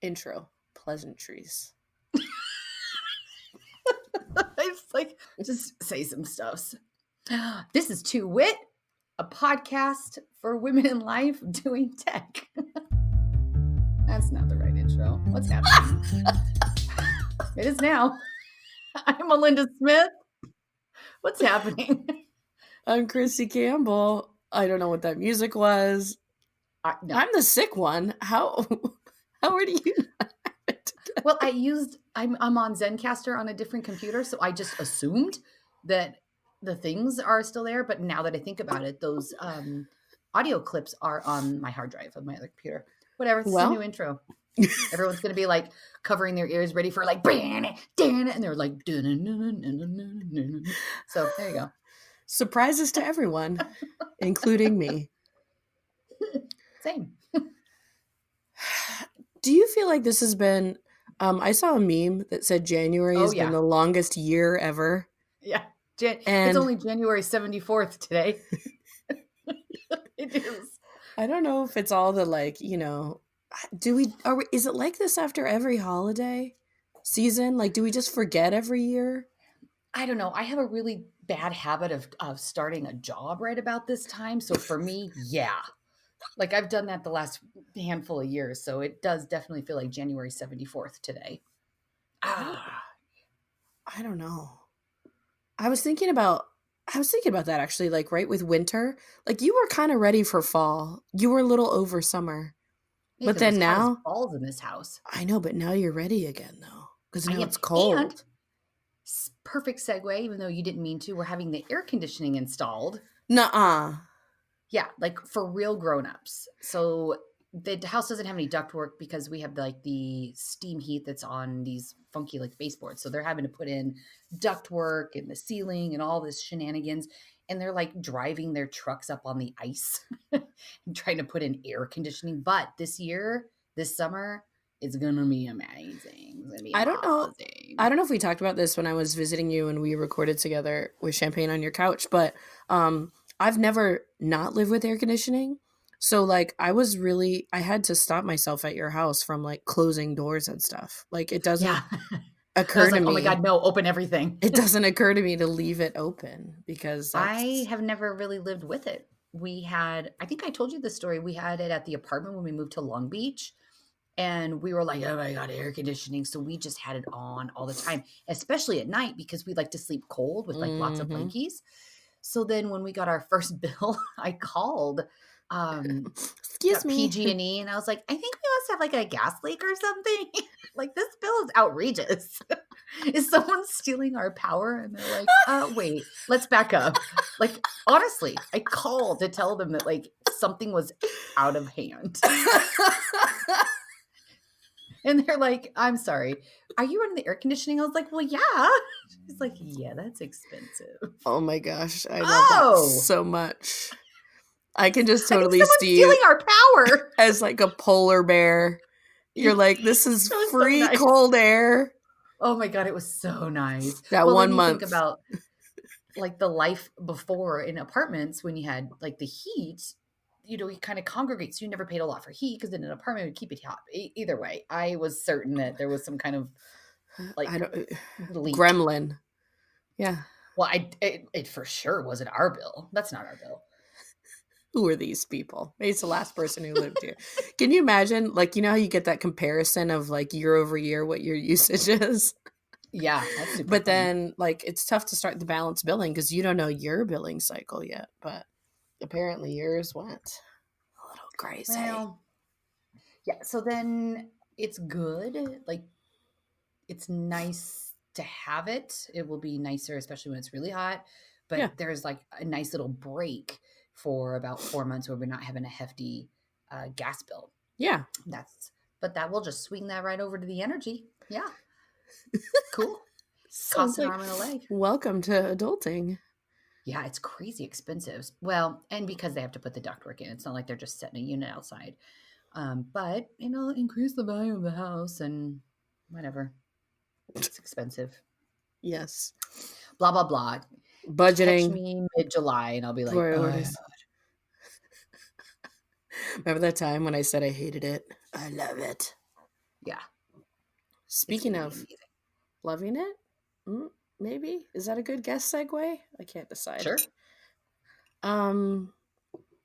Intro. Pleasantries. It's like, just say some stuffs. This is To Wit, a podcast for women in life doing tech. That's not the right intro. What's happening? It is now. I'm Melinda Smith. What's happening? I'm Kristi Campbell. I don't know what that music was. No. I'm the sick one. How are you? Well, I'm on Zencaster on a different computer, so I just assumed that the things are still there. But now that I think about it, those audio clips are on my hard drive of my other computer. Whatever, it's a new intro. Everyone's going to be like covering their ears, ready for like, and they're like, so there you go. Surprises to everyone, including me. Same. Do you feel like this has been, I saw a meme that said January has been the longest year ever. Yeah. It's only January 74th today. It is. I don't know if it's all the like, is it like this after every holiday season? Like, do we just forget every year? I don't know. I have a really bad habit of starting a job right about this time. So for me, yeah. Like I've done that the last handful of years. So it does definitely feel like January 74th today. I don't know. I was thinking about that actually, like right with winter. Like you were kind of ready for fall. You were a little over summer. Yeah, but then now fall's in this house. I know, but now you're ready again though. Because now it's cold. And perfect segue, even though you didn't mean to, we're having the air conditioning installed. Nuh-uh. Yeah, like for real grown-ups. So the house doesn't have any ductwork because we have like the steam heat that's on these funky like baseboards. So they're having to put in ductwork and the ceiling and all this shenanigans. And they're like driving their trucks up on the ice and trying to put in air conditioning. But this summer, it's going to be amazing. I don't know if we talked about this when I was visiting you and we recorded together with champagne on your couch, but I've never not lived with air conditioning. So like I had to stop myself at your house from like closing doors and stuff. Like it doesn't occur to me. Oh my God, no, open everything. It doesn't occur to me to leave it open because I have never really lived with it. I think I told you this story. We had it at the apartment when we moved to Long Beach. And we were like, oh my God, air conditioning. So we just had it on all the time, especially at night because we like to sleep cold with like lots of blankies. So then when we got our first bill, I called excuse me, PG&E, and I was like, I think we must have like a gas leak or something. Like this bill is outrageous. Is someone stealing our power? And they're like, wait, let's back up. Like honestly, I called to tell them that like something was out of hand. And they're like, I'm sorry, are you running the air conditioning? I was like, well, yeah. She's like, yeah, that's expensive. Oh my gosh. I love that so much. I can just totally see stealing our power as like a polar bear. You're like, this is free so nice. Cold air. Oh my God, it was so nice. That 1 month. Think about like the life before in apartments when you had like the heat. You kind of congregate. So you never paid a lot for heat because in an apartment would keep it hot. Either way, I was certain that there was some kind of like leak. Gremlin. Yeah. Well, it for sure wasn't our bill. That's not our bill. Who are these people? Maybe it's the last person who lived here. Can you imagine, like, you know how you get that comparison of like year over year what your usage is? Yeah. That's super but then like it's tough to start the balance billing because you don't know your billing cycle yet. But apparently yours went a little crazy. Well, yeah. So then it's good. Like it's nice to have it. It will be nicer, especially when it's really hot. But there's like a nice little break for about 4 months where we're not having a hefty gas bill. Yeah. But that will just swing that right over to the energy. Yeah. Cool. Costs an arm and a leg. Welcome to adulting. Yeah, it's crazy expensive. Well, and because they have to put the ductwork in, it's not like they're just setting a unit outside. But, increase the value of the house and whatever. It's expensive. Yes. Blah, blah, blah. Budgeting. Catch me mid-July and I'll be like, oh. Remember that time when I said I hated it? I love it. Yeah, it's Speaking going to be of amazing. loving it, maybe is that a good guest segue? I can't decide. Sure. Um,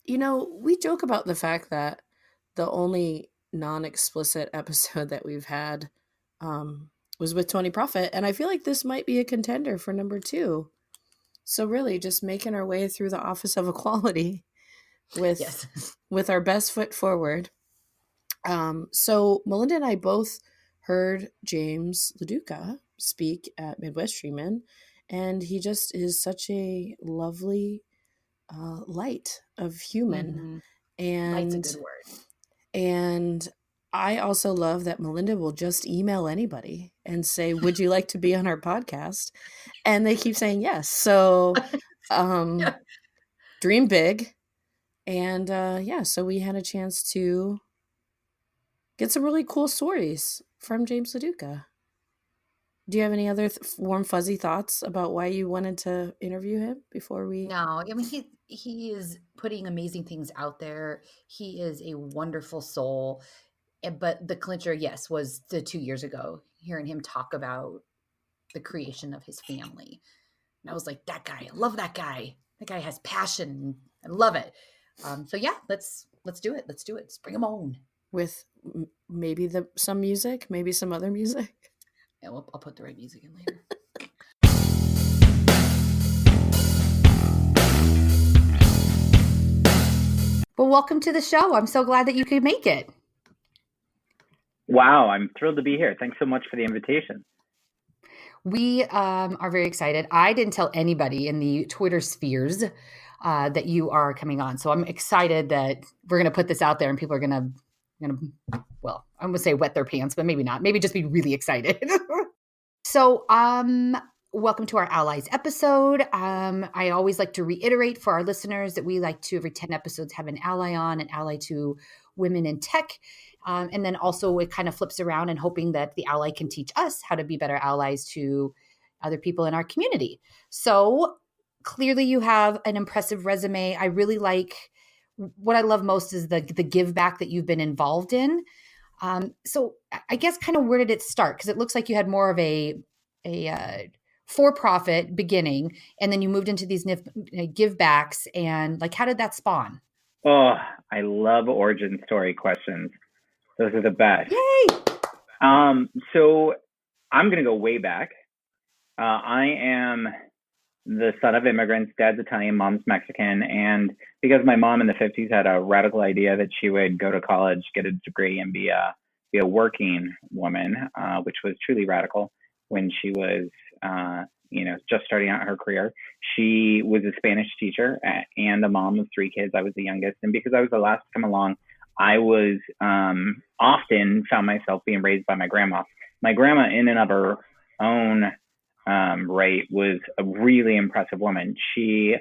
we joke about the fact that the only non-explicit episode that we've had was with Tony Prophet, and I feel like this might be a contender for number 2. So really, just making our way through the Office of Equality with Yes. with our best foot forward. So Melinda and I both heard James Loduca speak at Midwest Streamin', and he just is such a lovely light of human. Mm-hmm. Light's a And good word. and I also love that Melinda will just email anybody and say, "Would you like to be on our podcast?" And they keep saying yes. So Yeah. dream big. And yeah, so we had a chance to get some really cool stories from James Loduca. Do you have any other warm, fuzzy thoughts about why you wanted to interview him before we? No, I mean he is putting amazing things out there. He is a wonderful soul. But the clincher, yes, was the 2 years ago, hearing him talk about the creation of his family. And I was like, that guy, I love that guy. That guy has passion. I love it. So yeah, let's do it. Let's do it. Let's bring him on. With maybe some music, maybe some other music. Yeah, I'll put the right music in later. Well, welcome to the show. I'm so glad that you could make it. Wow, I'm thrilled to be here. Thanks so much for the invitation. We are very excited. I didn't tell anybody in the Twitter spheres that you are coming on. So I'm excited that we're going to put this out there and people are going to, well, I'm going to say wet their pants, but maybe not. Maybe just be really excited. So, welcome to our Allies episode. I always like to reiterate for our listeners that we like to, every 10 episodes, have an ally on, an ally to women in tech. And then also it kind of flips around and hoping that the ally can teach us how to be better allies to other people in our community. So clearly you have an impressive resume. I really like, what I love most is the give back that you've been involved in. So I guess kind of where did it start? Because it looks like you had more of a for-profit beginning, and then you moved into these give backs, and like, how did that spawn? Oh, I love origin story questions. Those are the best. Yay! So I'm going to go way back. I am the son of immigrants. Dad's Italian, mom's Mexican. And because my mom in the 50s had a radical idea that she would go to college, get a degree, and be a working woman, which was truly radical when she was, just starting out her career. She was a Spanish teacher and a mom of 3 kids. I was the youngest. And because I was the last to come along, I was often found myself being raised by my grandma. My grandma, in and of her own right, was a really impressive woman. She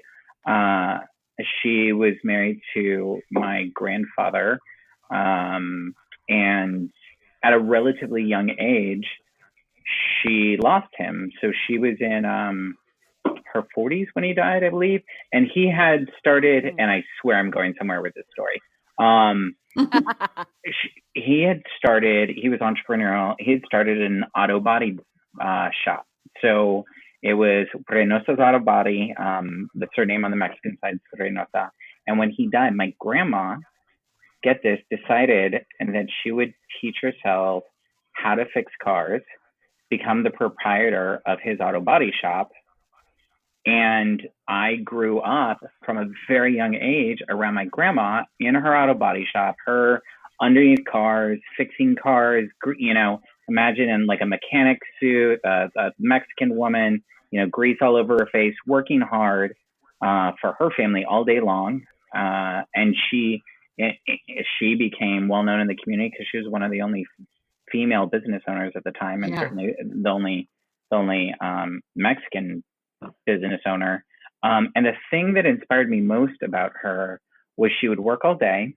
was married to my grandfather, and at a relatively young age, she lost him. So she was in her 40s when he died, I believe. And he had started, and I swear I'm going somewhere with this story. He was entrepreneurial. He had started an auto body shop. So it was Reynosa's Auto Body. The surname on the Mexican side is Reynosa. And when he died, my grandma, get this, decided that she would teach herself how to fix cars, become the proprietor of his auto body shop. And I grew up from a very young age around my grandma in her auto body shop, her underneath cars, fixing cars, imagine in like a mechanic suit, a Mexican woman, grease all over her face, working hard for her family all day long. And she became well known in the community because she was one of the only female business owners at the time, and certainly the only Mexican business owner. And the thing that inspired me most about her was she would work all day.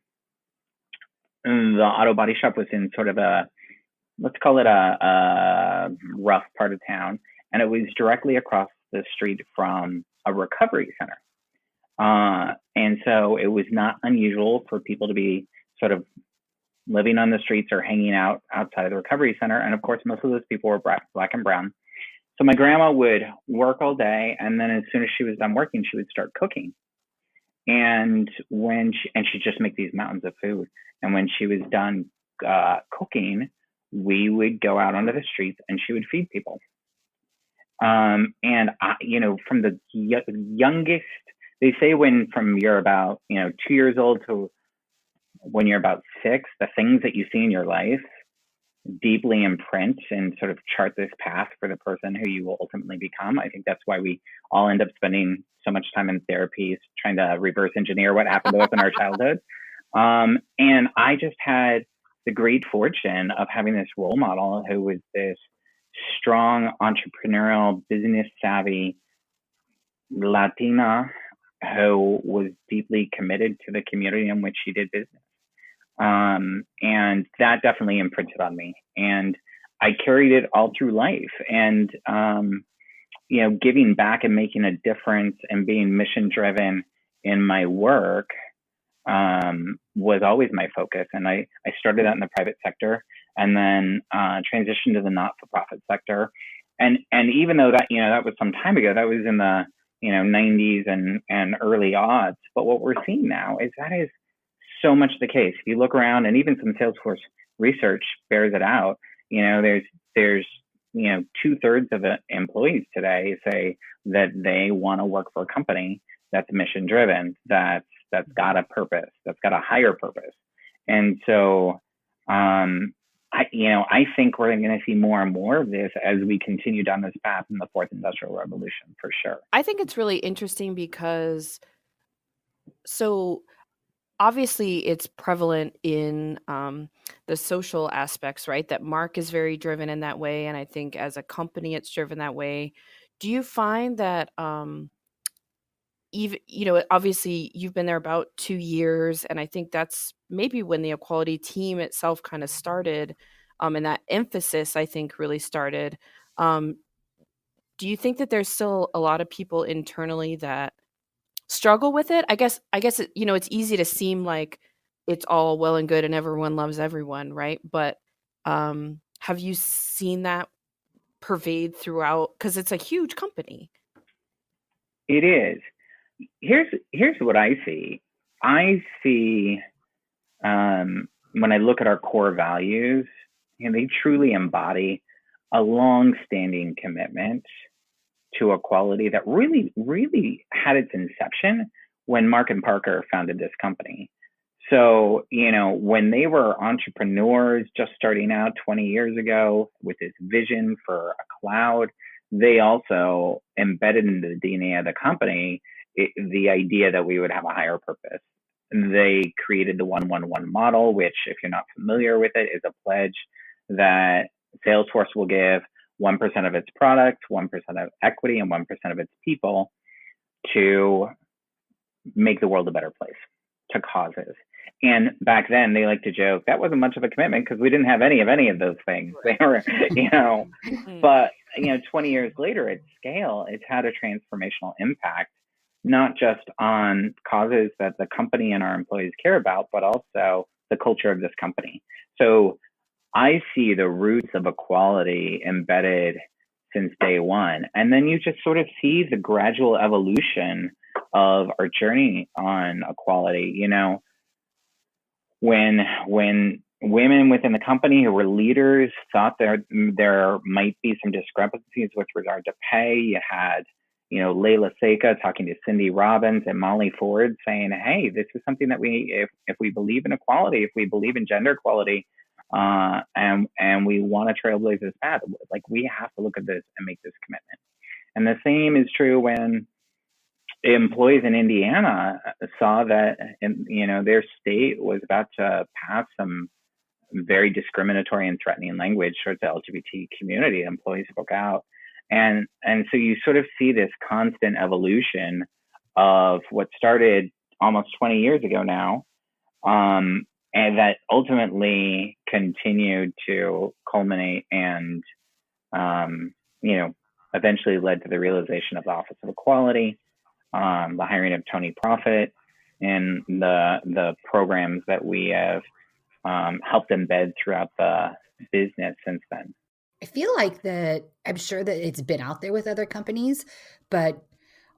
The auto body shop was in sort of let's call it a rough part of town. And it was directly across the street from a recovery center. And so it was not unusual for people to be sort of living on the streets or hanging out outside of the recovery center. And of course, most of those people were black and brown. So my grandma would work all day, and then as soon as she was done working, she would start cooking. And she'd just make these mountains of food. And when she was done cooking, we would go out onto the streets, and she would feed people. And from the youngest, they say from you're about 2 years old to when you're about 6, the things that you see in your life deeply imprint and sort of chart this path for the person who you will ultimately become. I think that's why we all end up spending so much time in therapies trying to reverse engineer what happened to us in our childhood. And I just had the great fortune of having this role model who was this strong, entrepreneurial, business savvy Latina who was deeply committed to the community in which she did business. And that definitely imprinted on me, and I carried it all through life. And, giving back and making a difference and being mission driven in my work, was always my focus. And I started out in the private sector and then, transitioned to the not-for-profit sector. And even though that, that was some time ago, that was in the, 90s and early aughts. But what we're seeing now is that is so much the case. If you look around, and even some Salesforce research bears it out, there's 2/3 of the employees today say that they want to work for a company that's mission driven, that's got a purpose, that's got a higher purpose. And so, I think we're going to see more and more of this as we continue down this path in the fourth industrial revolution, for sure. I think it's really interesting because obviously it's prevalent in the social aspects, right? That Mark is very driven in that way. And I think as a company, it's driven that way. Do you find that even, obviously you've been there about 2 years, and I think that's maybe when the equality team itself kind of started, and that emphasis, I think, really started. Do you think that there's still a lot of people internally that struggle with it? I guess it's easy to seem like it's all well and good and everyone loves everyone, right? But have you seen that pervade throughout? Because it's a huge company. It is. Here's what I see. I see, when I look at our core values, they truly embody a long-standing commitment to equality that really, really had its inception when Mark and Parker founded this company. So, when they were entrepreneurs just starting out 20 years ago with this vision for a cloud, they also embedded into the DNA of the company the idea that we would have a higher purpose. And they created the 1-1-1 model, which, if you're not familiar with it, is a pledge that Salesforce will give 1% of its product, 1% of equity, and 1% of its people to make the world a better place, to causes. And back then, they like to joke that wasn't much of a commitment because we didn't have any of those things. They were, but 20 years later at scale, it's had a transformational impact, not just on causes that the company and our employees care about, but also the culture of this company. So I see the roots of equality embedded since day one. And then you just sort of see the gradual evolution of our journey on equality. When women within the company who were leaders thought there might be some discrepancies with regard to pay, you had, Layla Seca talking to Cindy Robbins and Molly Ford saying, hey, this is something that if we believe in equality, if we believe in gender equality, and we want to trailblaze this path, like, we have to look at this and make this commitment. And the same is true when employees in Indiana saw that, their state was about to pass some very discriminatory and threatening language towards the LGBT community. Employees spoke out. And so you sort of see this constant evolution of what started almost 20 years ago now, and that ultimately continued to culminate and, eventually led to the realization of the Office of Equality, the hiring of Tony Profit, and the programs that we have helped embed throughout the business since then. I feel like that I'm sure that it's been out there with other companies, but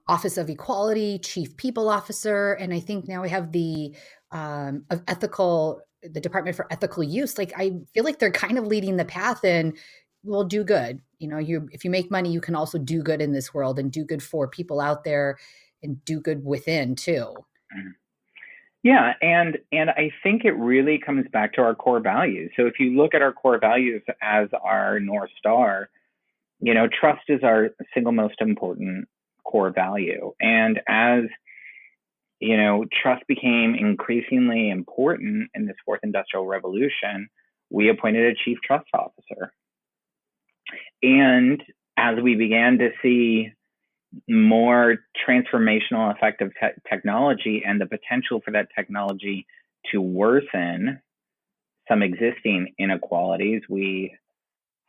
Office of Equality, Chief People Officer, and I think now we have the of ethical, the Department for Ethical Use. Like I feel like they're kind of leading the path and will do good. You know, you if you make money, you can also do good in this world and do good for people out there and do good within too. Yeah, and I think it really comes back to our core values. So if you look at our core values as our North Star, you know, trust is our single most important core value. And as you know, trust became increasingly important in this fourth industrial revolution, we appointed a chief trust officer. And as we began to see more transformational effective technology and the potential for that technology to worsen some existing inequalities, we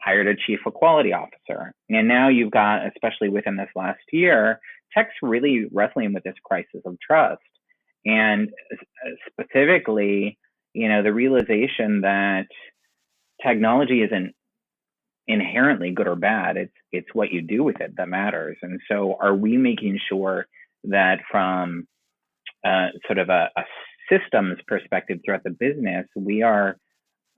hired a chief equality officer. And now you've got, especially within this last year, tech's really wrestling with this crisis of trust. And specifically, you know, the realization that technology isn't inherently good or bad. It's what you do with it that matters. And so are we making sure that from sort of a systems perspective throughout the business, we are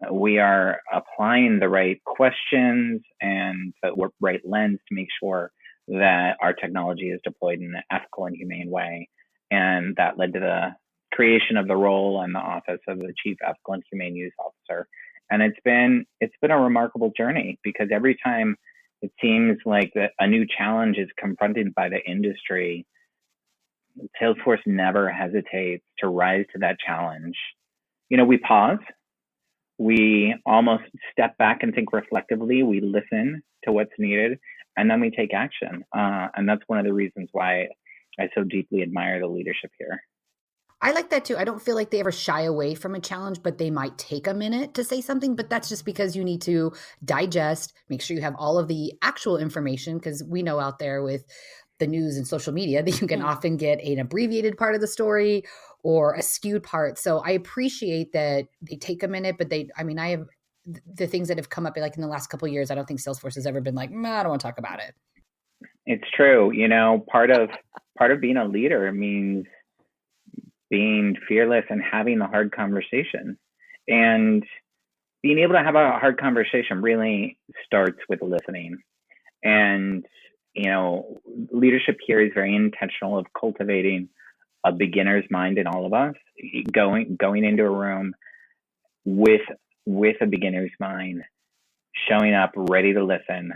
applying the right questions and the right lens to make sure that our technology is deployed in an ethical and humane way. And that led to the creation of the role and the office of the Chief Ethical and Humane Use Officer. And it's been a remarkable journey, because every time it seems like that a new challenge is confronted by the industry, Salesforce never hesitates to rise to that challenge. You know, we pause, we almost step back and think reflectively, we listen to what's needed, and then we take action. And that's one of the reasons why I so deeply admire the leadership here. I like that too. I don't feel like they ever shy away from a challenge, but they might take a minute to say something. But that's just because you need to digest, make sure you have all of the actual information, because we know out there with the news and social media that you can often get an abbreviated part of the story or a skewed part. So I appreciate that they take a minute, but I have the things that have come up like in the last couple of years. I don't think Salesforce has ever been like, I don't want to talk about it. It's true. You know, part of being a leader means being fearless and having the hard conversation. And being able to have a hard conversation really starts with listening. And, you know, leadership here is very intentional of cultivating a beginner's mind in all of us, going into a room with a beginner's mind, showing up ready to listen,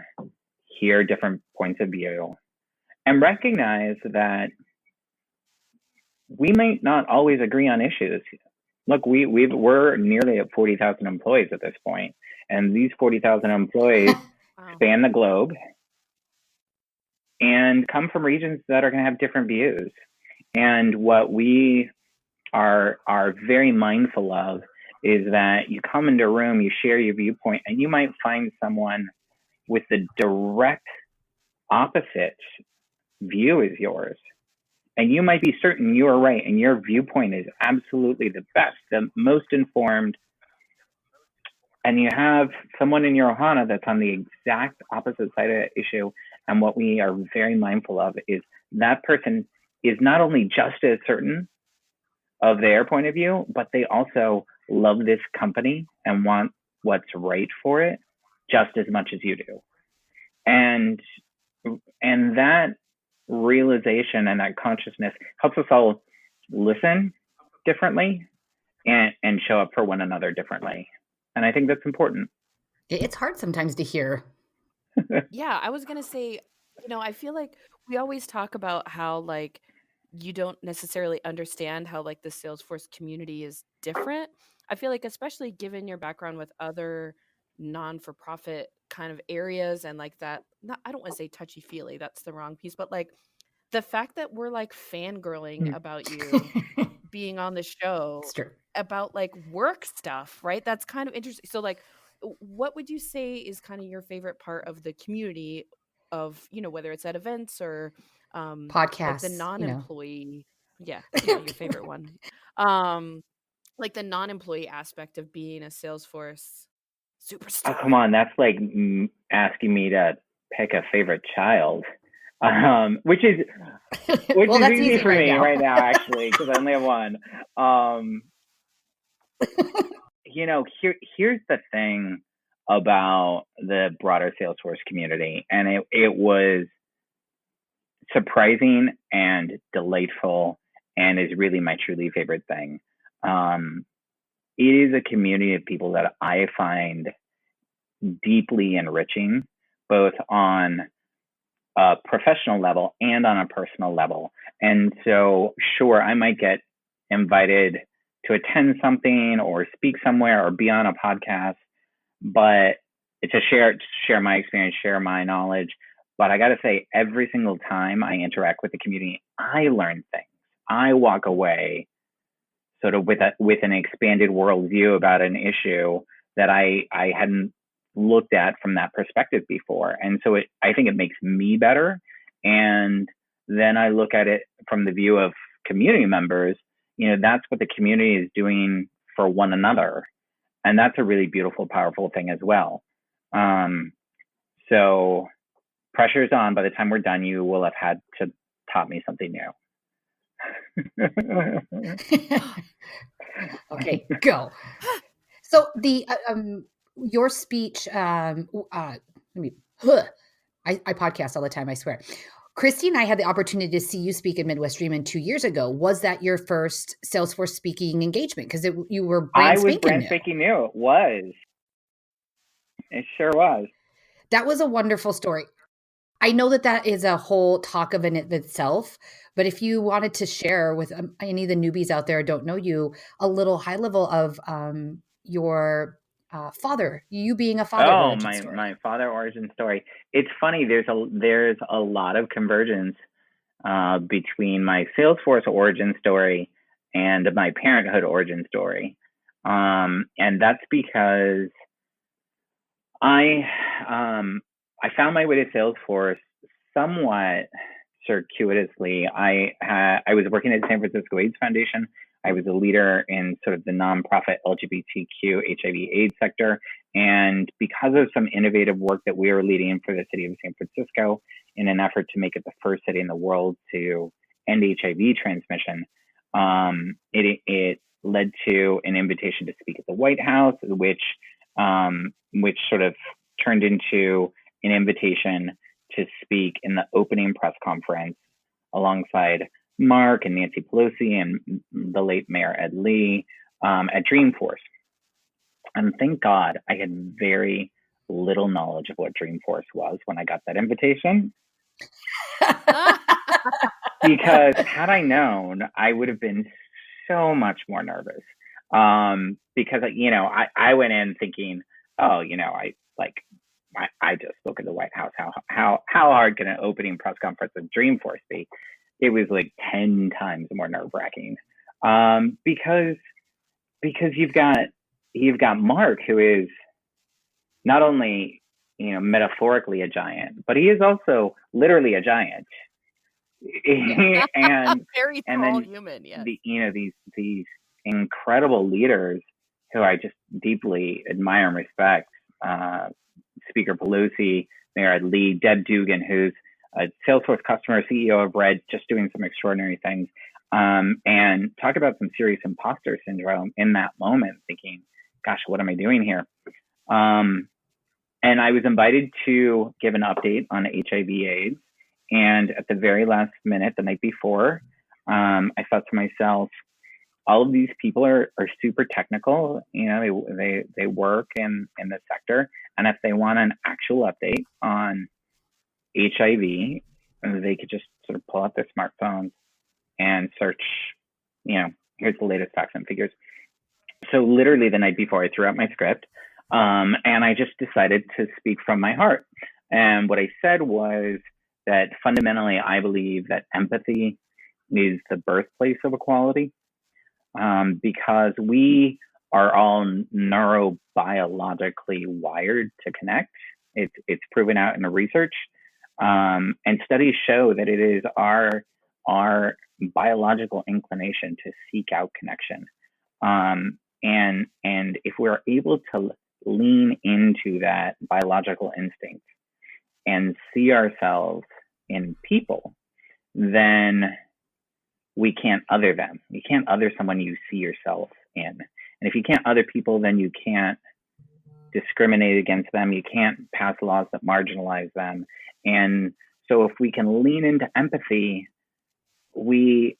hear different points of view, and recognize that we might not always agree on issues. Look, we're nearly at 40,000 employees at this point, and these 40,000 employees wow. span the globe and come from regions that are going to have different views. And what we are very mindful of is that you come into a room, you share your viewpoint, and you might find someone with the direct opposite view as yours. And you might be certain you are right, and your viewpoint is absolutely the best, the most informed. And you have someone in your Ohana that's on the exact opposite side of the issue. And what we are very mindful of is that person is not only just as certain of their point of view, but they also love this company and want what's right for it just as much as you do. And that realization and that consciousness helps us all listen differently and show up for one another differently. And I think that's important. It's hard sometimes to hear. Yeah, I was going to say, you know, I feel like we always talk about how like you don't necessarily understand how like the Salesforce community is different. I feel like especially given your background with other non-for-profit kind of areas and like that, I don't want to say touchy-feely, that's the wrong piece, but like the fact that we're like fangirling about you being on the show about like work stuff, right? That's kind of interesting. So like, what would you say is kind of your favorite part of the community of, you know, whether it's at events or podcasts, like the non-employee, you know. your favorite one. like the non-employee aspect of being a Salesforce Oh, superstar. come on. That's like asking me to pick a favorite child, which is Well, that's easy easy for right me now. right now, actually, because I only have one. Here's the thing about the broader Salesforce community, and it was surprising and delightful, and is really my truly favorite thing. It is a community of people that I find deeply enriching, both on a professional level and on a personal level. And so, sure, I might get invited to attend something or speak somewhere or be on a podcast, but it's a share my experience, share my knowledge. But I got to say, every single time I interact with the community, I learn things. I walk away sort of with an expanded worldview about an issue that I hadn't looked at from that perspective before. And so I think it makes me better. And then I look at it from the view of community members. That's what the community is doing for one another. And that's a really beautiful, powerful thing as well. So pressure's on. By the time we're done, you will have had to taught me something new. Okay, go. So the your speech. Let me. I podcast all the time. I swear. Kristi and I had the opportunity to see you speak in Midwest Dreamin' 2 years ago. Was that your first Salesforce speaking engagement? Because you were brand I was spanking brand new. spanking new. It was. It sure was. That was a wonderful story. I know that is a whole talk of in itself, but if you wanted to share with any of the newbies out there who don't know you, a little high level of your father, you being a father Oh, origin story. my father origin story. It's funny. There's a lot of convergence between my Salesforce origin story and my parenthood origin story, and that's because I found my way to Salesforce somewhat circuitously. I was working at San Francisco AIDS Foundation. I was a leader in sort of the nonprofit LGBTQ HIV/AIDS sector, and because of some innovative work that we were leading for the city of San Francisco in an effort to make it the first city in the world to end HIV transmission, it led to an invitation to speak at the White House, which sort of turned into an invitation to speak in the opening press conference alongside Mark and Nancy Pelosi and the late Mayor Ed Lee at Dreamforce. And thank God I had very little knowledge of what Dreamforce was when I got that invitation. Because had I known, I would have been so much more nervous. Because I went in thinking, oh, I just spoke at the White House. How hard can an opening press conference at Dreamforce be? It was like 10 times more nerve-wracking. Because you've got Mark, who is not only metaphorically a giant, but he is also literally a giant. Yeah. and very and tall then human. Yeah. These incredible leaders who I just deeply admire and respect. Speaker Pelosi, Mayor Ed Lee, Deb Dugan, who's a Salesforce customer, CEO of Red, just doing some extraordinary things. And talk about some serious imposter syndrome in that moment, thinking, gosh, what am I doing here? And I was invited to give an update on HIV/AIDS. And at the very last minute, the night before, I thought to myself, all of these people are super technical. They work in the sector. And if they want an actual update on HIV, they could just sort of pull out their smartphones and search, here's the latest facts and figures. So literally the night before, I threw out my script, and I just decided to speak from my heart. And what I said was that fundamentally, I believe that empathy is the birthplace of equality, because we are all neurobiologically wired to connect. It's proven out in the research, and studies show that it is our biological inclination to seek out connection. And if we're able to lean into that biological instinct and see ourselves in people, then we can't other them. You can't other someone you see yourself in. And if you can't other people, then you can't discriminate against them. You can't pass laws that marginalize them. And so if we can lean into empathy, we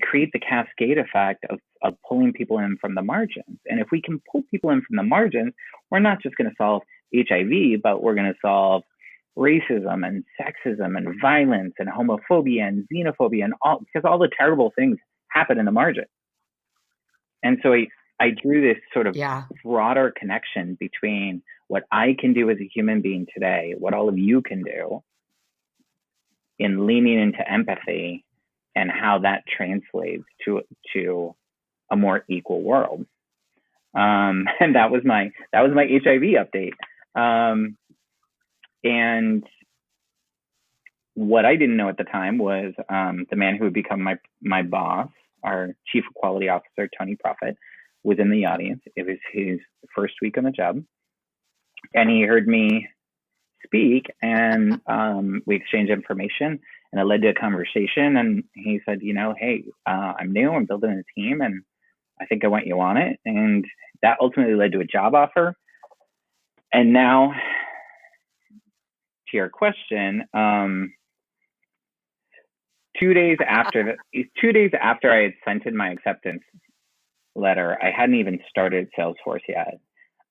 create the cascade effect of pulling people in from the margins. And if we can pull people in from the margins, we're not just going to solve HIV, but we're going to solve racism and sexism and violence and homophobia and xenophobia and all, because all the terrible things happen in the margin. And so I drew this sort of broader connection between what I can do as a human being today, what all of you can do in leaning into empathy, and how that translates to a more equal world. And that was my HIV update. And what I didn't know at the time was the man who would become my boss, our chief of quality officer, Tony Prophet, was in the audience. It was his first week on the job, and he heard me speak, and we exchanged information, and it led to a conversation. And he said, hey, I'm new, I'm building a team, and I think I want you on it. And that ultimately led to a job offer. And now, to your question, 2 days after I had sent in my acceptance letter, I hadn't even started Salesforce yet.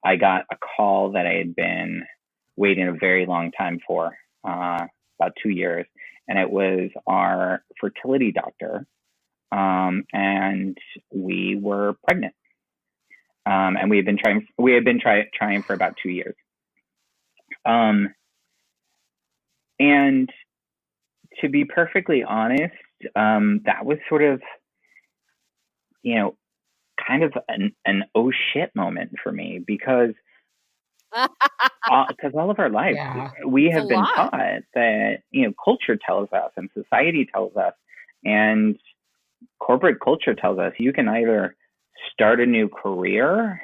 I got a call that I had been waiting a very long time for, about 2 years, and it was our fertility doctor, and we were pregnant, and we had been trying for about 2 years, and to be perfectly honest, that was sort of, kind of an oh shit moment for me, because all of our lives, we have been taught that, culture tells us and society tells us and corporate culture tells us you can either start a new career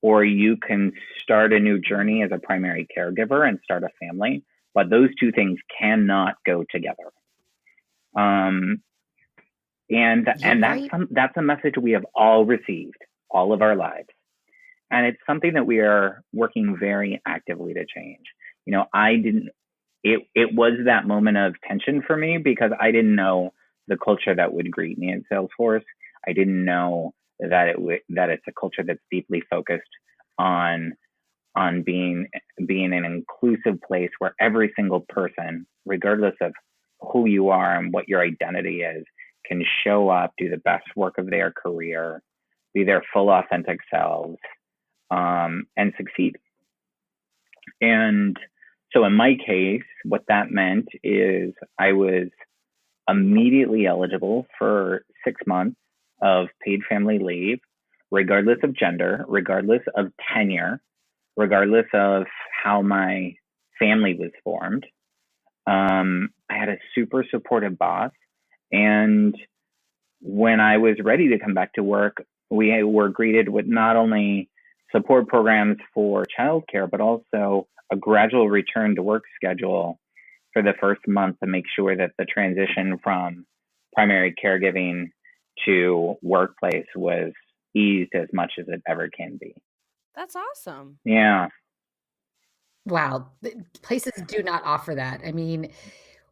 or you can start a new journey as a primary caregiver and start a family, but those two things cannot go together. And that's a message we have all received all of our lives. And it's something that we are working very actively to change. It was that moment of tension for me because I didn't know the culture that would greet me at Salesforce. I didn't know that it's a culture that's deeply focused on being an inclusive place where every single person, regardless of who you are and what your identity is, can show up, do the best work of their career, be their full authentic selves, and succeed. And so in my case, what that meant is I was immediately eligible for 6 months of paid family leave, regardless of gender, regardless of tenure, regardless of how my family was formed. I had a super supportive boss. And when I was ready to come back to work, we were greeted with not only support programs for childcare, but also a gradual return to work schedule for the first month to make sure that the transition from primary caregiving to workplace was eased as much as it ever can be. That's awesome. Yeah. Wow. Places do not offer that. I mean,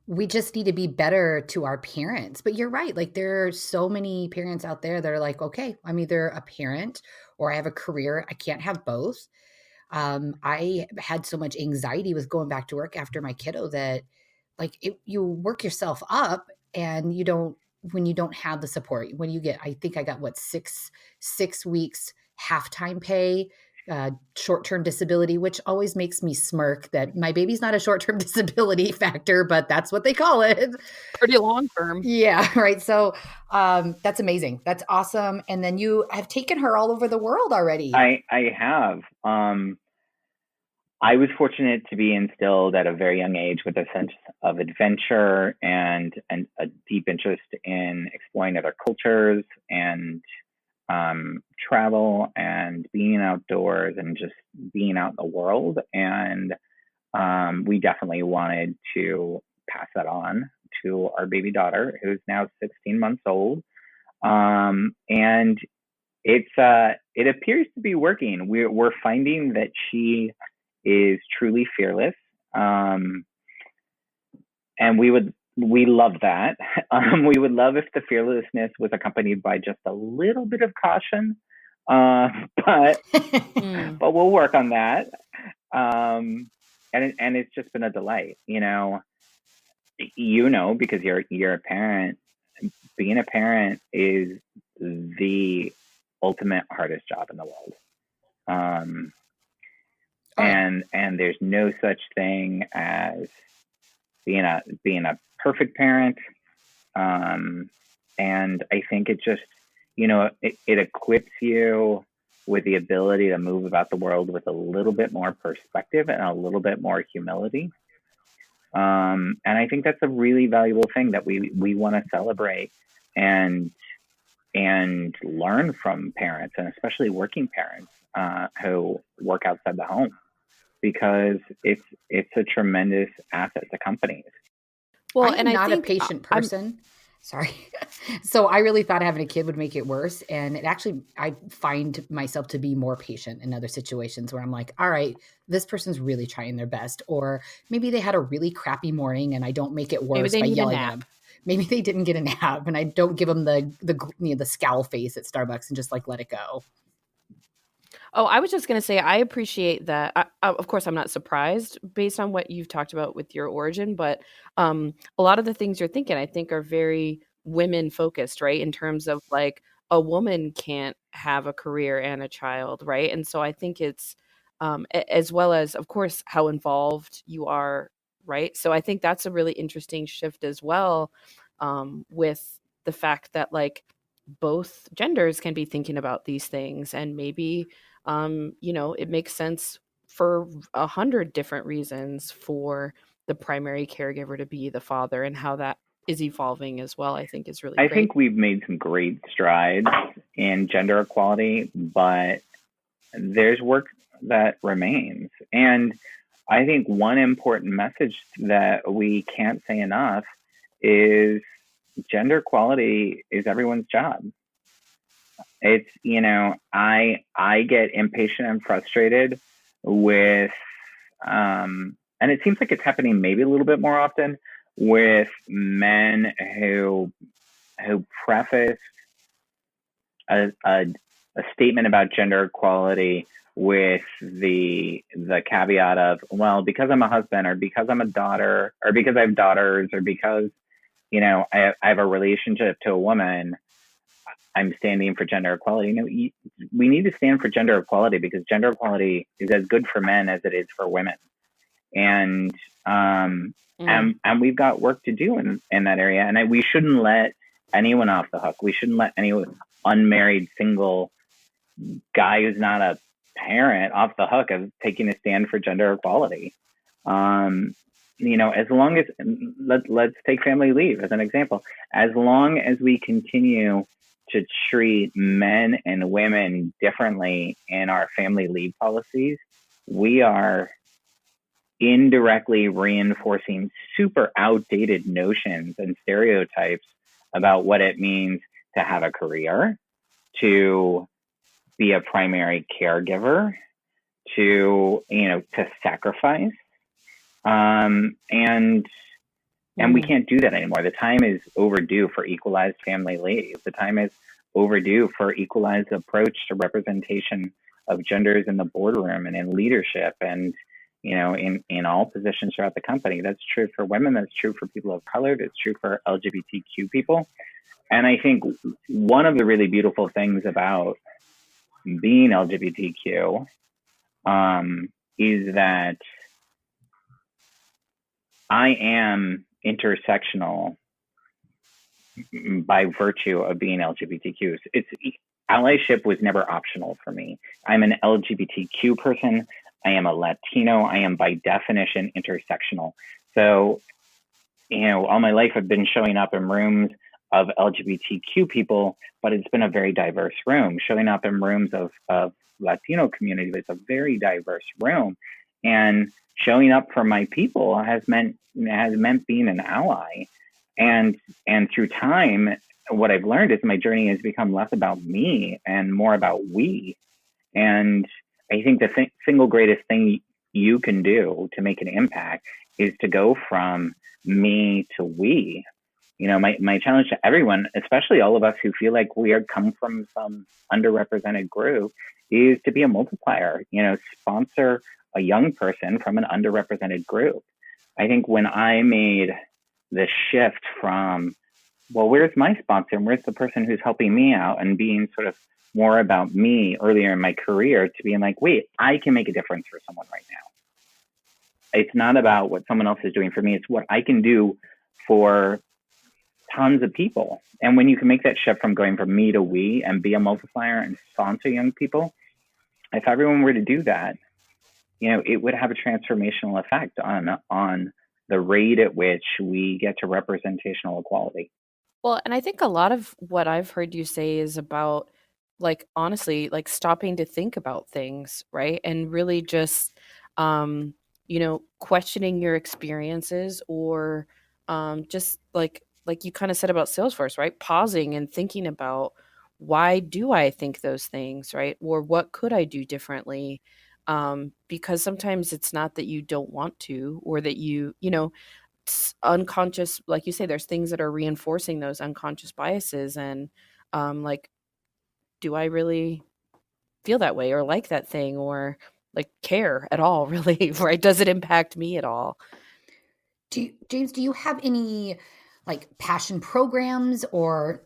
we just need to be better to our parents. But you're right. Like, there are so many parents out there that are like, okay, I'm either a parent or I have a career. I can't have both. I had so much anxiety with going back to work after my kiddo that you work yourself up and when you don't have the support, when you get, I think I got 6 weeks halftime pay, short-term disability, which always makes me smirk that my baby's not a short-term disability factor, but that's what they call it. Pretty long-term. Yeah. Right. So, that's amazing. That's awesome. And then you have taken her all over the world already. I have. I was fortunate to be instilled at a very young age with a sense of adventure and a deep interest in exploring other cultures and travel and being outdoors and just being out in the world. And we definitely wanted to pass that on to our baby daughter, who's now 16 months old. And it appears to be working. We're finding that she is truly fearless. And we love that. We would love if the fearlessness was accompanied by just a little bit of caution. But we'll work on that. And it's just been a delight, because you're a parent. Being a parent is the ultimate hardest job in the world. And there's no such thing as being a perfect parent. And I think it just, it equips you with the ability to move about the world with a little bit more perspective and a little bit more humility. And I think that's a really valuable thing that we want to celebrate and learn from parents, and especially working parents who work outside the home, because it's a tremendous asset to companies. Well, I'm not a patient person. Sorry. So I really thought having a kid would make it worse. And I find myself to be more patient in other situations where I'm like, all right, this person's really trying their best. Or maybe they had a really crappy morning and I don't make it worse by yelling at them. Maybe they didn't get a nap and I don't give them the scowl face at Starbucks and just let it go. Oh, I was just going to say, I appreciate that. Of course, I'm not surprised based on what you've talked about with your origin, but a lot of the things you're thinking, I think, are very women focused, right? In terms of like a woman can't have a career and a child, right? And so I think it's as well as, of course, how involved you are, right? So I think that's a really interesting shift as well, with the fact that like both genders can be thinking about these things, and maybe it makes sense for 100 different reasons for the primary caregiver to be the father, and how that is evolving as well, I think is really great. I think we've made some great strides in gender equality, but there's work that remains. And I think one important message that we can't say enough is gender equality is everyone's job. It's, I get impatient and frustrated with, and it seems like it's happening maybe a little bit more often with men who preface a statement about gender equality with the caveat of, well, because I'm a husband, or because I'm a daughter, or because I have daughters, or because, I have a relationship to a woman, I'm standing for gender equality. We need to stand for gender equality, because gender equality is as good for men as it is for women. And we've got work to do in that area. And we shouldn't let anyone off the hook. We shouldn't let any unmarried single guy who's not a parent off the hook of taking a stand for gender equality. As long as, let's take family leave as an example. As long as we continue to treat men and women differently in our family leave policies, we are indirectly reinforcing super outdated notions and stereotypes about what it means to have a career, to be a primary caregiver, to sacrifice. And we can't do that anymore. The time is overdue for equalized family leave. The time is overdue for equalized approach to representation of genders in the boardroom and in leadership and, in all positions throughout the company. That's true for women. That's true for people of color. That's true for LGBTQ people. And I think one of the really beautiful things about being LGBTQ is that I am intersectional by virtue of being LGBTQ. Allyship was never optional for me. I'm an LGBTQ person. I am a Latino. I am by definition intersectional. So, all my life I've been showing up in rooms of LGBTQ people, but it's been a very diverse room. Showing up in rooms of Latino community, it's a very diverse room. And showing up for my people has meant being an ally. And through time, what I've learned is my journey has become less about me and more about we. And I think the single greatest thing you can do to make an impact is to go from me to we. My challenge to everyone, especially all of us who feel like we are come from some underrepresented group, is to be a multiplier. Sponsor a young person from an underrepresented group. I think when I made the shift from, well, where's my sponsor and where's the person who's helping me out, and being sort of more about me earlier in my career, to being like, wait, I can make a difference for someone right now. It's not about what someone else is doing for me. It's what I can do for tons of people. And when you can make that shift from going from me to we and be a multiplier and sponsor young people, if everyone were to do that, it would have a transformational effect on the rate at which we get to representational equality. Well, and I think a lot of what I've heard you say is about, like, honestly, like stopping to think about things, right? And really just, questioning your experiences, or just like you kind of said about Salesforce, right? Pausing and thinking about, why do I think those things, right? Or what could I do differently? Because sometimes it's not that you don't want to, or that unconscious, like you say, there's things that are reinforcing those unconscious biases. And like, do I really feel that way, or like that thing, or like care at all, really? Right? Does it impact me at all? James, do you have any like passion programs or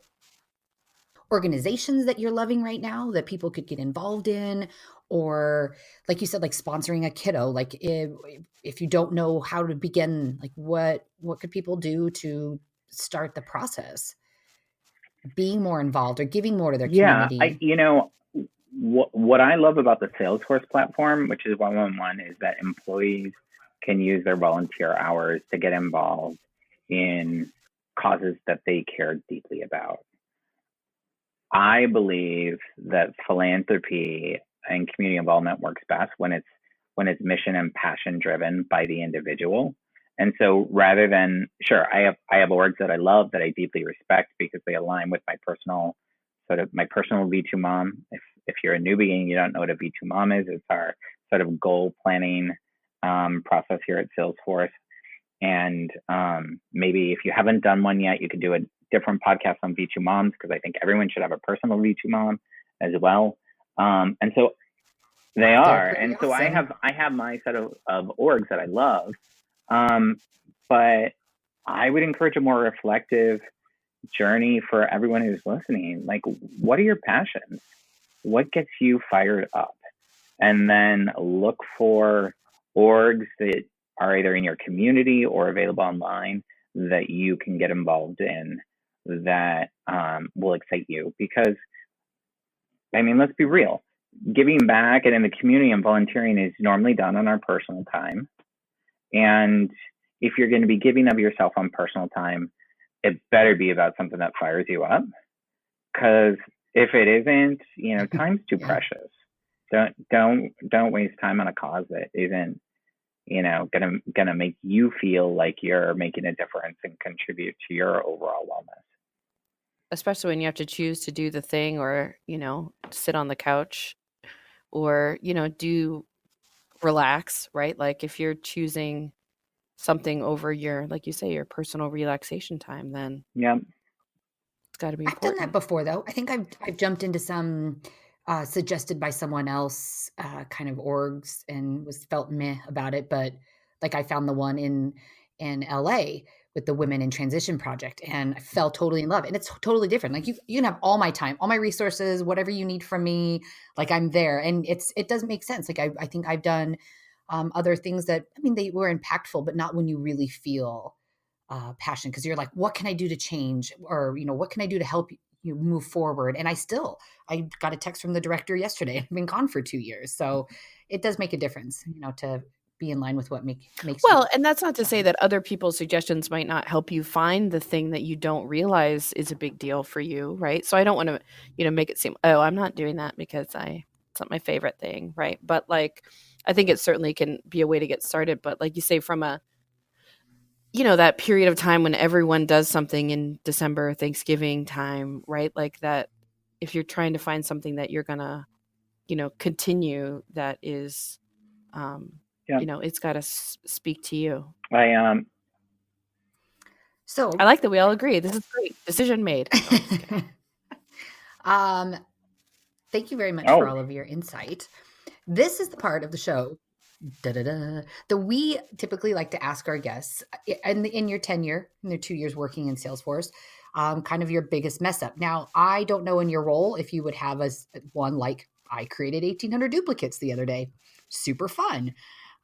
organizations that you're loving right now that people could get involved in? Or like you said, like sponsoring a kiddo, like if you don't know how to begin, like what could people do to start the process, being more involved or giving more to their community? What I love about the Salesforce platform, which is 111, is that employees can use their volunteer hours to get involved in causes that they care deeply about. I believe that philanthropy and community involvement works best when it's mission and passion driven by the individual. And so rather than, sure, I have orgs that I love, that I deeply respect, because they align with my personal V2 mom. If you're a newbie and you don't know what a V2 mom is, it's our sort of goal planning process here at Salesforce. And maybe if you haven't done one yet, you could do a different podcast on V2 moms, because I think everyone should have a personal V2 mom as well. And so they are. And so awesome. I have my set of orgs that I love. But I would encourage a more reflective journey for everyone who's listening. Like, what are your passions? What gets you fired up? And then look for orgs that are either in your community or available online that you can get involved in, that will excite you. Because, I mean, let's be real. Giving back and in the community and volunteering is normally done on our personal time. And if you're going to be giving of yourself on personal time, it better be about something that fires you up. Because if it isn't, time's too precious. Don't waste time on a cause that isn't, gonna make you feel like you're making a difference and contribute to your overall wellness. Especially when you have to choose to do the thing, or, sit on the couch, or, do relax, right? Like if you're choosing something over your, like you say, your personal relaxation time, then yeah, it's got to be I've important. done that before, though. I think I've jumped into some suggested by someone else kind of orgs and felt meh about it. But like I found the one in LA with the Women in Transition Project, and I fell totally in love. And it's totally different. Like you can have all my time, all my resources, whatever you need from me. Like I'm there, and it does make sense. Like I think I've done other things that, I mean, they were impactful, but not when you really feel passion, because you're like, what can I do to change, or what can I do to help you move forward? And I got a text from the director yesterday. I've been gone for 2 years, so it does make a difference, to be in line with what makes you. Well, and that's not to say that other people's suggestions might not help you find the thing that you don't realize is a big deal for you, right? So I don't want to, make it seem, oh, I'm not doing that because it's not my favorite thing, right? But like, I think it certainly can be a way to get started. But like you say, from a, that period of time when everyone does something in December, Thanksgiving time, right? Like that, if you're trying to find something that you're gonna, continue, that is, Yeah. it's got to speak to you. So I like that we all agree. This is great. Decision made. No, I'm just kidding. Thank you very much for all of your insight. This is the part of the show that we typically like to ask our guests in your tenure, in their 2 years working in Salesforce, kind of your biggest mess up. Now, I don't know in your role if you would have one like I created 1,800 duplicates the other day. Super fun.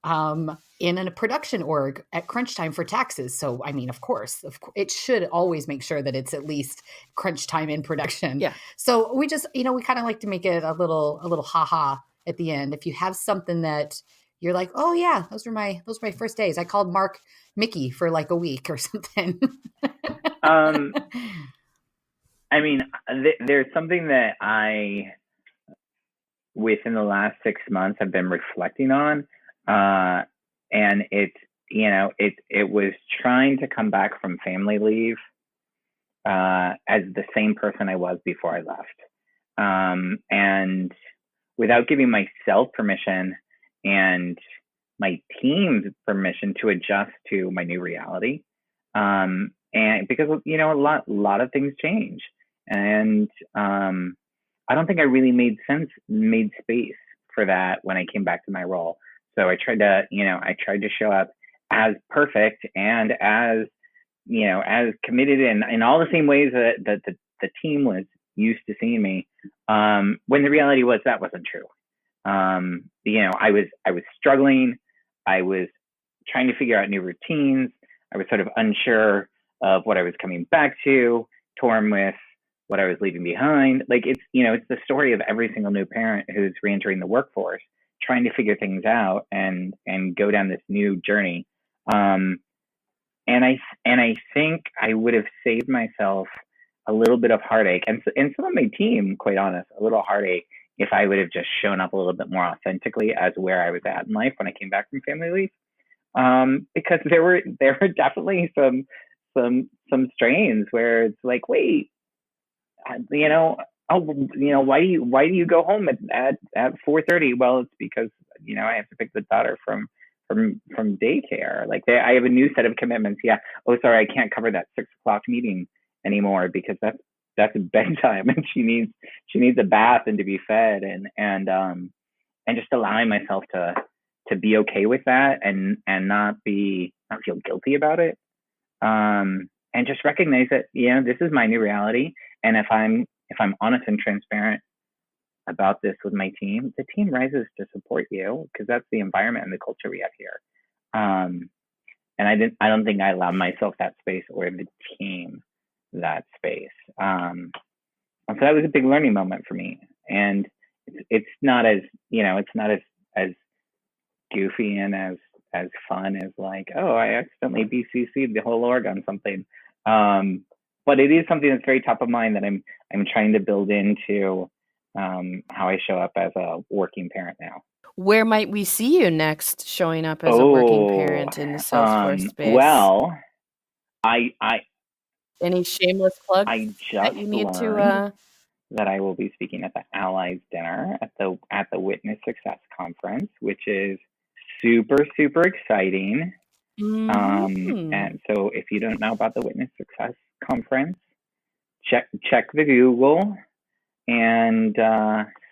In a production org at crunch time for taxes. So, I mean, of course, it should always make sure that it's at least crunch time in production. Yeah. So we just, we kind of like to make it a little haha at the end. If you have something that you're like, oh yeah, those were my first days. I called Mark Mickey for like a week or something. I mean, there's something that I, within the last 6 months, have been reflecting on. And it was trying to come back from family leave, as the same person I was before I left. And without giving myself permission and my team's permission to adjust to my new reality. And because, a lot of things change, and, I don't think I really made space for that when I came back to my role. So I tried to show up as perfect and as committed in all the same ways that the team was used to seeing me. When the reality was that wasn't true. I was struggling. I was trying to figure out new routines. I was sort of unsure of what I was coming back to, torn with what I was leaving behind. Like it's the story of every single new parent who's reentering the workforce, trying to figure things out and go down this new journey. And I think I would have saved myself a little bit of heartache, and some of my team, quite honest, a little heartache, if I would have just shown up a little bit more authentically as where I was at in life when I came back from family leave. Because there were definitely some strains where it's like, wait, why do you go home at 4:30? Well, it's because I have to pick the daughter from daycare. Like I have a new set of commitments. Yeah. Oh, sorry, I can't cover that 6 o'clock meeting anymore because that's bedtime, and she needs a bath and to be fed, and just allowing myself to be okay with that and not feel guilty about it. And just recognize that, this is my new reality. And if I'm honest and transparent about this with my team, the team rises to support you because that's the environment and the culture we have here. And I don't think I allowed myself that space or the team that space. And so that was a big learning moment for me. And it's not as goofy and as fun as like, oh, I accidentally BCC'd the whole org on something. But it is something that's very top of mind that I'm trying to build into how I show up as a working parent now. Where might we see you next showing up as a working parent in the Salesforce space? Well, any shameless plugs I just that you need learned that I will be speaking at the Allies dinner at the Witness Success Conference, which is super, super exciting. Mm-hmm. And so if you don't know about the Witness Success Conference, check the Google and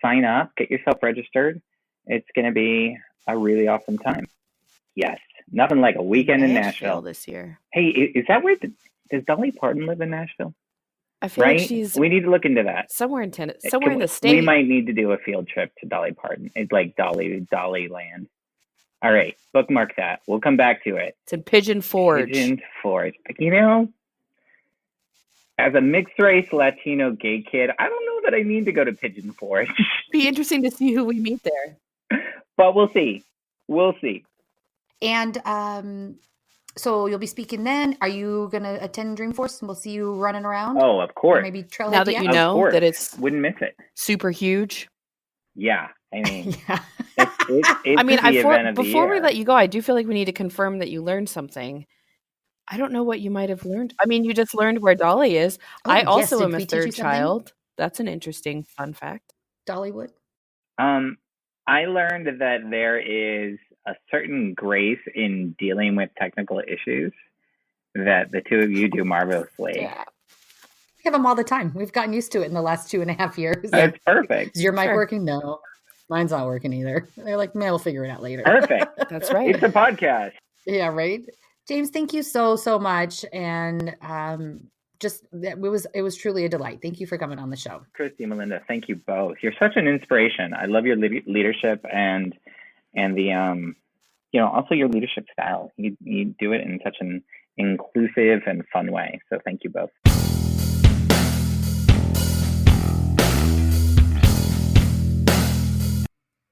sign up, get yourself registered. It's going to be a really awesome time. Yes, nothing like a weekend in Nashville this year. Hey, is that where does Dolly Parton live in Nashville? I feel like she's. We need to look into that. Somewhere in Tennessee, somewhere in the state. We might need to do a field trip to Dolly Parton. It's like Dolly land. All right, bookmark that. We'll come back to it. It's in Pigeon Forge. Pigeon Forge. As a mixed race Latino gay kid, I don't know that I need to go to Pigeon Forge. Be interesting to see who we meet there. But we'll see. And so you'll be speaking then. Are you going to attend Dreamforce and we'll see you running around? Oh, of Or course. maybe Trailhead Now that DX? you Of know course. that it's Wouldn't miss it. super huge. Yeah. I mean, Yeah. it's I mean, the event of the before we year. let you go, I do feel like we need to confirm that you learned something. I don't know what you might have learned. I mean, you just learned where Dolly is. Oh, I yes. also Did am a we teach you third something? child. That's an interesting fun fact. Dollywood? I learned that there is a certain grace in dealing with technical issues that the two of you do marvelously. Yeah. We have them all the time. We've gotten used to it in the last 2.5 years. It's perfect. Is your mic Sure. working? No. Mine's not working either. They're like, man, we'll figure it out later. Perfect. That's right. It's a podcast. Yeah, right. James, thank you so much. And it was truly a delight. Thank you for coming on the show. Kristi, Melinda, thank you both. You're such an inspiration. I love your leadership and the also your leadership style. You do it in such an inclusive and fun way. So thank you both.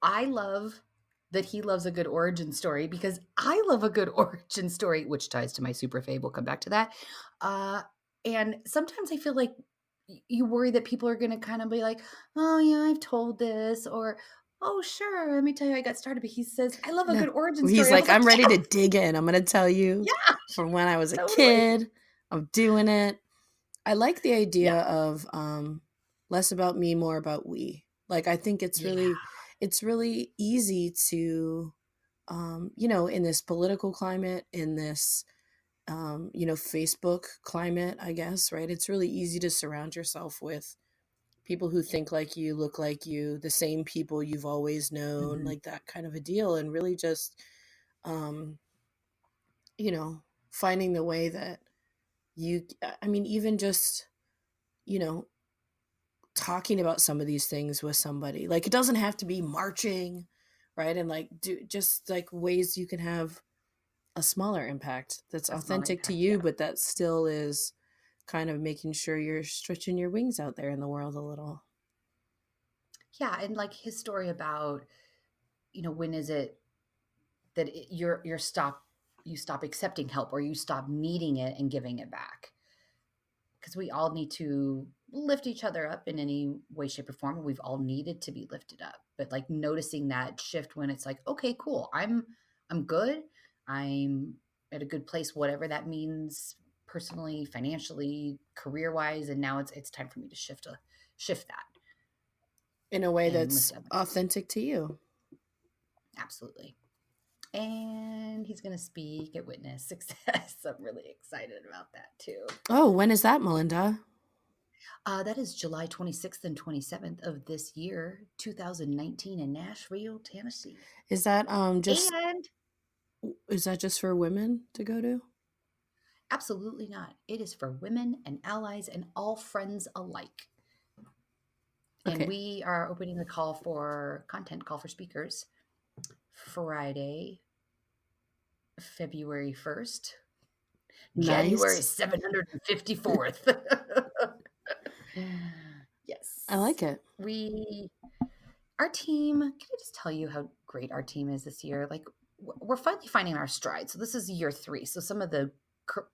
I love that he loves a good origin story because I love a good origin story, which ties to my Superfave. We'll come back to that. And sometimes I feel like you worry that people are going to kind of be like, oh, yeah, I've told this, or, oh, sure, let me tell you how I got started. But he says, I love a good origin story. He's like, I'm ready yes! to dig in. I'm going to tell you from when I was a kid. I'm doing it. I like the idea of less about me, more about we. Like, I think it's really easy to, in this political climate, in this, Facebook climate, I guess, right? It's really easy to surround yourself with people who think like you, look like you, the same people you've always known, like that kind of a deal. And really just, finding the way that even just, talking about some of these things with somebody. Like, it doesn't have to be marching, right? And like do just like ways you can have a smaller impact that's authentic to you, but that still is kind of making sure you're stretching your wings out there in the world a little. Yeah, and like his story about, when is it that you stop accepting help, or you stop needing it and giving it back? Because we all need to lift each other up in any way, shape, or form. We've all needed to be lifted up, but like noticing that shift when it's like, okay, cool, I'm good, I'm at a good place, whatever that means, personally, financially, career wise, and now it's time for me to shift that in a way that's authentic to you. Absolutely. And he's going to speak at Witness Success. I'm really excited about that too. Oh, when is that, Melinda? That is July 26th and 27th of this year, 2019, in Nashville, Tennessee. Is that is that just for women to go to? Absolutely not. It is for women and allies and all friends alike. Okay. And we are opening the call for speakers Friday, February 1st. Nice. January 754th. Yes. I like it. Our team, can I just tell you how great our team is this year? Like, we're finally finding our stride. So this is year 3. So some of the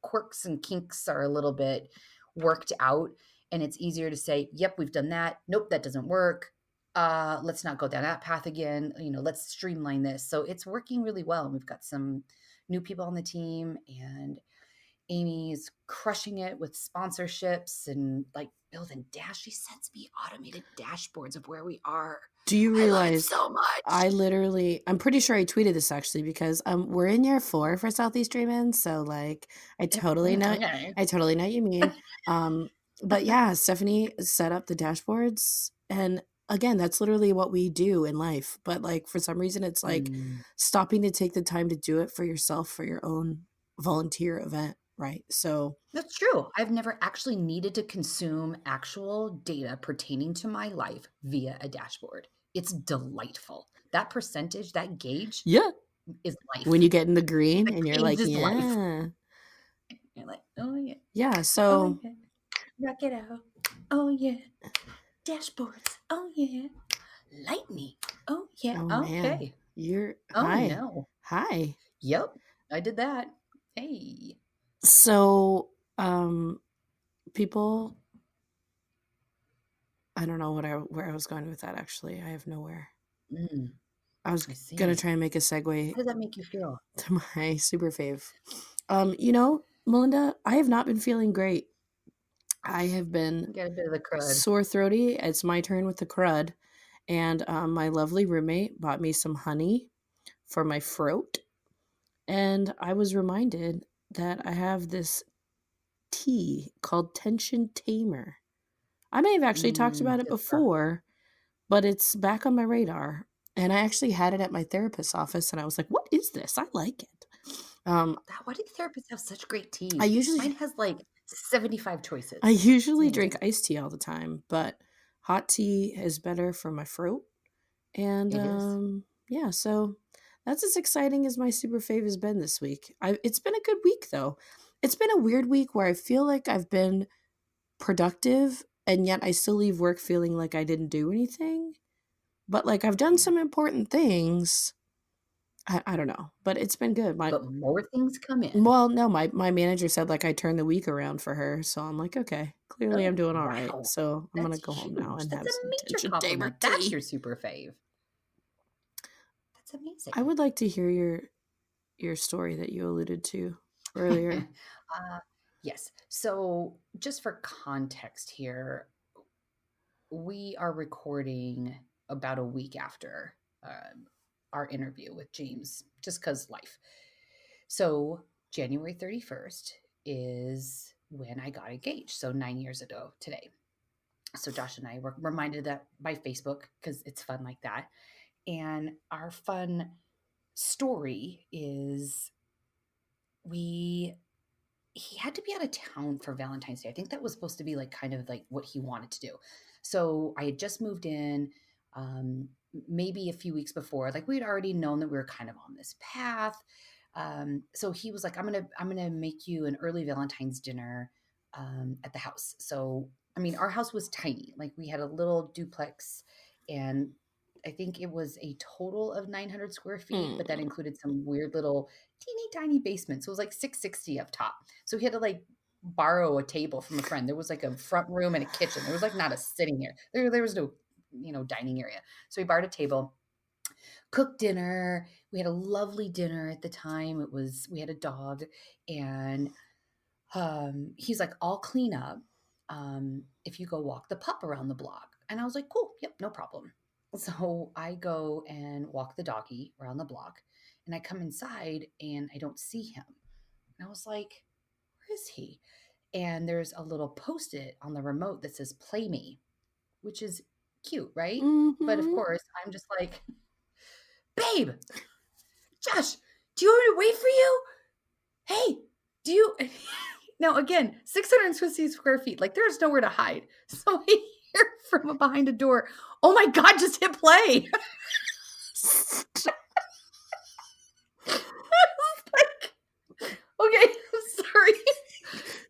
quirks and kinks are a little bit worked out, and it's easier to say, yep, we've done that. Nope, that doesn't work. Let's not go down that path again. Let's streamline this. So it's working really well. And we've got some new people on the team, and Amy's crushing it with sponsorships and like building She sends me automated dashboards of where we are. Do you realize so much? I'm pretty sure I tweeted this actually, because we're in year 4 for Southeast Dream-In. So like, I totally know what you mean. But yeah, Stephanie set up the dashboards, and again, that's literally what we do in life. But like, for some reason, it's like stopping to take the time to do it for yourself, for your own volunteer event. Right. So that's true. I've never actually needed to consume actual data pertaining to my life via a dashboard. It's delightful. That percentage, that gauge, is life. When you get in the green and you're like, yeah. Life. You're like, oh yeah. Yeah. So rock it out. Oh yeah. Dashboards. Oh yeah. Lightning. Oh yeah. Oh, okay. Man. You're hi. No. Hi. Yep, I did that. Hey. So, people, I don't know where I was going with that. Actually, I have nowhere. Mm, I was I gonna see. try and make a segue How does that make you feel? to my super fave. Melinda, I have not been feeling great. I have been Get a bit of the crud. sore throaty. It's my turn with the crud. And my lovely roommate bought me some honey for my throat. And I was reminded that I have this tea called Tension Tamer. I may have actually talked about it Good stuff. before, but it's back on my radar. And I actually had it at my therapist's office, and I was like, what is this? I like it. Um, Why do therapists have such great I teas? usually Mine has like 75 choices. I It's usually drink amazing. iced tea all the time, but hot tea is better for my throat. And It is. yeah, so that's as exciting as my super fave has been this week. It's been a good week though. It's been a weird week where I feel like I've been productive and yet I still leave work feeling like I didn't do anything. But like I've done Yeah. some important things. I don't know, but it's been good. But more things come in. Well, no, my manager said like I turned the week around for her, so I'm like, okay, clearly I'm Oh, doing all right. wow. So I'm gonna That's go home now huge. and That's have a some major tension tamer compliment. That's tea. your super fave. That's I amazing. would like to hear your story that you alluded to earlier. uh, yes. So, just for context here, we are recording about a week after our interview with James, just because life. So, January 31st is when I got engaged. So, 9 years ago today. So, Josh and I were reminded that by Facebook because it's fun like that. And our fun story is we he had to be out of town for Valentine's Day. I think that was supposed to be like kind of like what he wanted to do. So I had just moved in, maybe a few weeks before. Like we'd already known that we were kind of on this path. So he was like, I'm gonna make you an early Valentine's dinner at the house. So I mean, our house was tiny. Like we had a little duplex, and I think it was a total of 900 square feet, but that Mm. included some weird little teeny tiny basement. So it was like 660 up top. So he had to like borrow a table from a friend. There was like a front room and a kitchen. There was like not a sitting area. There was no, dining area. So he borrowed a table, cooked dinner. We had a lovely dinner at the time. We had a dog, and he's like, I'll clean up if you go walk the pup around the block. And I was like, cool, yep, no problem. So I go and walk the doggy around the block, and I come inside and I don't see him. And I was like, where is he? And there's a little post-it on the remote that says play me, which is cute, right? But of Mm-hmm. course, I'm just like, babe, Josh, do you want me to wait for you? Hey, do you now again, 660 square feet, like there's nowhere to hide. So I hear from behind a door, oh my God, just hit play. Like, okay, I'm sorry.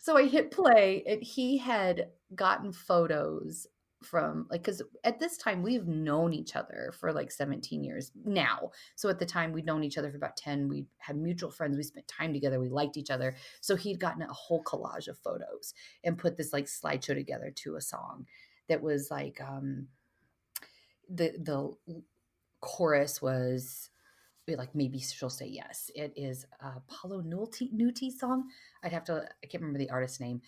So I hit play, and he had gotten photos from like, because at this time we've known each other for like 17 years now. So at the time we'd known each other for about 10. We had mutual friends. We spent time together. We liked each other. So he'd gotten a whole collage of photos and put this like slideshow together to a song that was like the chorus was like maybe she'll say yes. It is a Paulo Nuti song. I can't remember the artist's name.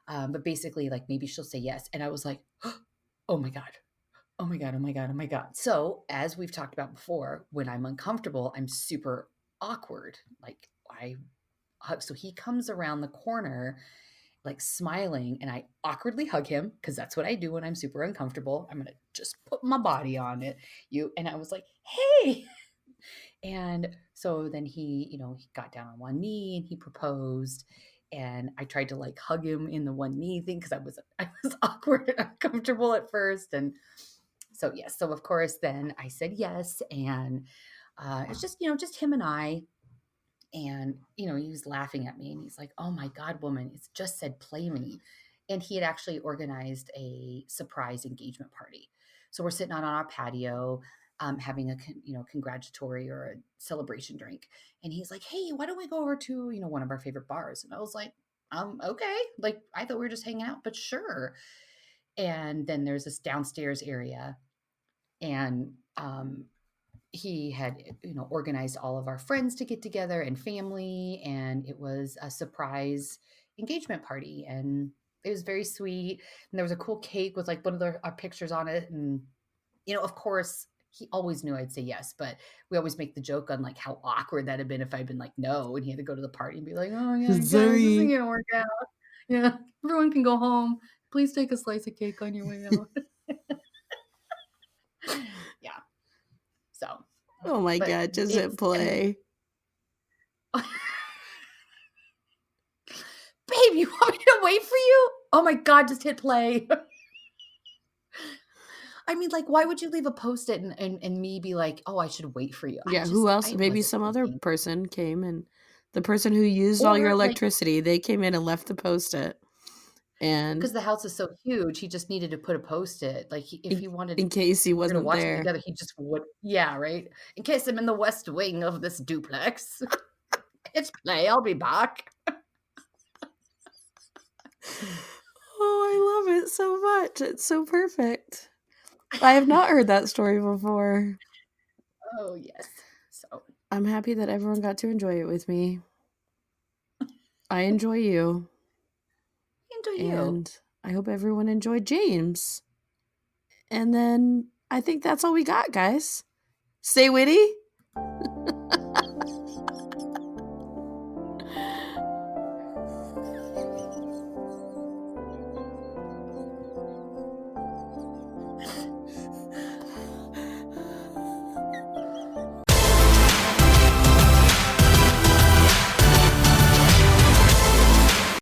But basically like maybe she'll say yes. And I was like, oh my God. Oh my God. Oh my God. Oh my God. So as we've talked about before, when I'm uncomfortable, I'm super awkward. Like so he comes around the corner like smiling, and I awkwardly hug him because that's what I do when I'm super uncomfortable. I'm gonna just put my body on it. And I was like, hey. And so then he got down on one knee and he proposed. And I tried to like hug him in the one knee thing because I was awkward and uncomfortable at first. And so yes, so of course then I said yes. And it's just him and I. And he was laughing at me and he's like, oh my God, woman, it's just said play me. And he had actually organized a surprise engagement party. So we're sitting out on our patio. having a congratulatory or a celebration drink. And he's like, hey, why don't we go over to, one of our favorite bars? And I was like, okay. Like, I thought we were just hanging out, but sure. And then there's this downstairs area, and he had, organized all of our friends to get together and family, and it was a surprise engagement party, and it was very sweet. And there was a cool cake with like one of our pictures on it, and of course he always knew I'd say yes, but we always make the joke on like how awkward that'd have been if I'd been like no, and he had to go to the party and be like, oh yeah, guys, this isn't gonna work out. Yeah, everyone can go home. Please take a slice of cake on your way out. Yeah. So. Oh my God, just hit play. Babe, you want me to wait for you? Oh my God, just hit play. I mean, like, why would you leave a Post-it and me be like, oh, I should wait for you? Yeah, who else? Maybe some other person came, and the person who used all your electricity, they came in and left the Post-it. And because the house is so huge, he just needed to put a Post-it. Like, if he wanted, in case he wasn't watch there, it together, he just would. Yeah, right. In case I'm in the west wing of this duplex, it's play. I'll be back. Oh, I love it so much. It's so perfect. I have not heard that story before. Oh, yes. So I'm happy that everyone got to enjoy it with me. I enjoy you. And I hope everyone enjoyed James. And then I think that's all we got, guys. Stay witty.